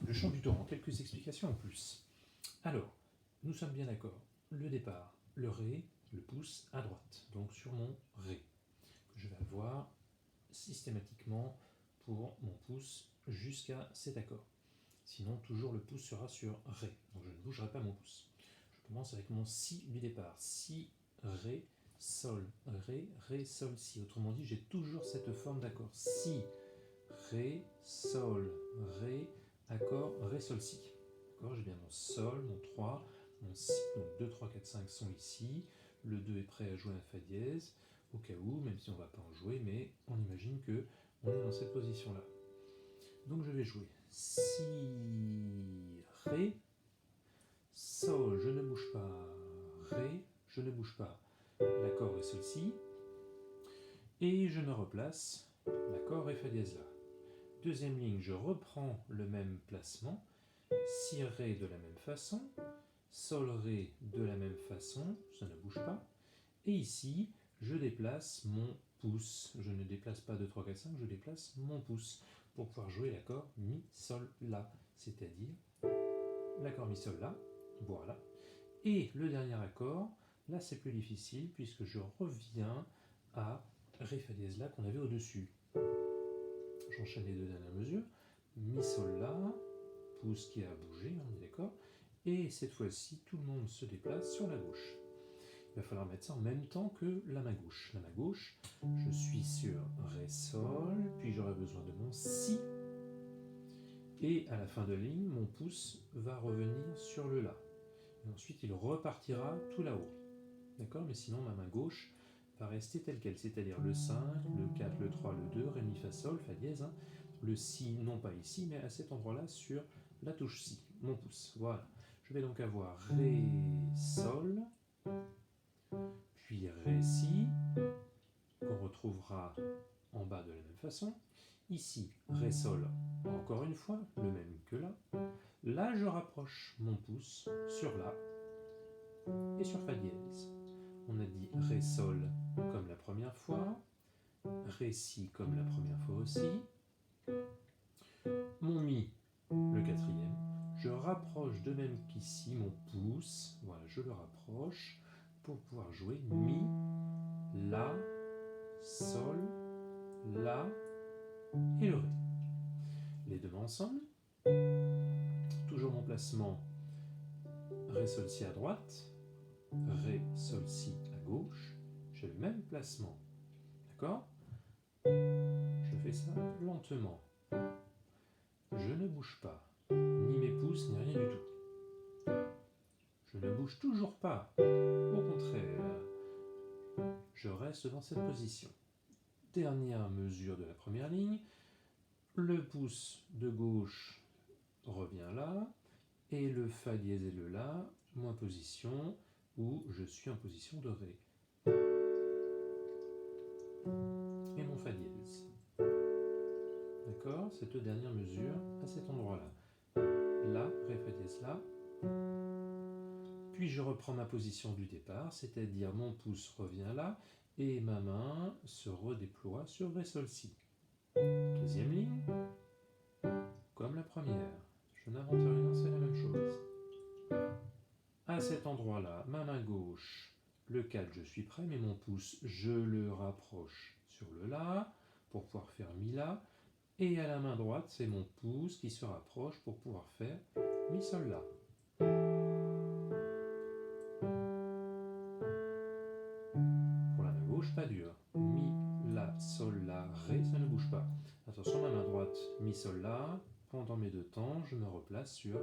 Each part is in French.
le chant du torrent, quelques explications en plus. Alors, nous sommes bien d'accord. Le départ, le Ré, le pouce à droite, donc sur mon Ré, que je vais avoir systématiquement pour mon pouce jusqu'à cet accord. Sinon, toujours le pouce sera sur Ré, donc je ne bougerai pas mon pouce. Je commence avec mon Si du départ. Si, Ré, Sol, Ré, Ré, Sol, Si. Autrement dit, j'ai toujours cette forme d'accord. Si, Ré, Sol, Ré, accord, Ré, Sol, Si. D'accord, j'ai bien mon Sol, mon 3, mon Si, donc 2, 3, 4, 5 sont ici. Le 2 est prêt à jouer un Fa dièse, au cas où, même si on ne va pas en jouer, mais on imagine que on est dans cette position-là. Donc je vais jouer Si, Ré, Sol, je ne bouge pas, Ré, je ne bouge pas, l'accord est Sol, Si, et je me replace, l'accord est Fa dièse là. Deuxième ligne, je reprends le même placement, Si, Ré de la même façon, Sol, Ré de la même façon, ça ne bouge pas, et ici, je déplace mon pouce, je ne déplace pas 2, 3, 4, 5, je déplace mon pouce pour pouvoir jouer l'accord Mi, Sol, La, c'est-à-dire l'accord Mi, Sol, La, voilà. Et le dernier accord, là c'est plus difficile puisque je reviens à Ré, Fa dièse, La qu'on avait au-dessus. J'enchaîne les deux dernières mesures, Mi, Sol, La, pouce qui a bougé, on est d'accord, et cette fois-ci tout le monde se déplace sur la gauche. Il va falloir mettre ça en même temps que la main gauche. La main gauche, je suis sur Ré, Sol, puis j'aurai besoin de mon Si, et à la fin de ligne, mon pouce va revenir sur le La. Et ensuite, il repartira tout là-haut. D'accord? Mais sinon, ma main gauche va rester telle qu'elle, c'est-à-dire le 5, le 4, le 3, le 2, Ré, Mi, Fa, Sol, Fa dièse, hein. Le Si, non pas ici, mais à cet endroit-là, sur la touche Si, mon pouce. Voilà. Je vais donc avoir Ré, Sol, puis Ré, Si, qu'on retrouvera en bas de la même façon. Ici, Ré, Sol, encore une fois, le même que là. Là, je rapproche mon pouce sur La et sur Fa dièse. On a dit Ré, Sol comme la première fois, Ré, Si comme la première fois aussi. Mon Mi, le quatrième, je rapproche de même qu'ici mon pouce, voilà, je le rapproche pour pouvoir jouer Mi, La, Sol, La et le Ré. Les deux mains ensemble. Toujours mon placement Ré, Sol, Si à droite, Ré, Sol, Si à gauche. J'ai le même placement. D'accord? Je fais ça lentement. Je ne bouge pas, ni mes pouces, ni rien du tout. Je ne bouge toujours pas. Au contraire, je reste dans cette position. Dernière mesure de la première ligne. Le pouce de gauche revient là, et le Fa dièse et le La, moins position, où je suis en position de Ré. Et mon Fa dièse. D'accord? Cette dernière mesure à cet endroit-là. La, Ré, Fa dièse, La. Puis je reprends ma position du départ, c'est-à-dire mon pouce revient là, et ma main se redéploie sur Ré, Sol, Si. Deuxième ligne, comme la première. Je n'invente rien, c'est la même chose. À cet endroit-là, ma main gauche, le 4, je suis prêt, mais mon pouce, je le rapproche sur le La, pour pouvoir faire Mi, La. Et à la main droite, c'est mon pouce qui se rapproche pour pouvoir faire Mi, Sol, La. Pour la main gauche, pas dur. Mi, La, Sol, La, Ré, ça ne bouge pas. Attention, ma main droite, Mi, Sol, La. Pendant mes deux temps, je me replace sur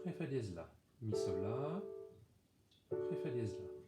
Ré, Fa dièse, La. Mi, Sol, La, Ré, Fa dièse, La.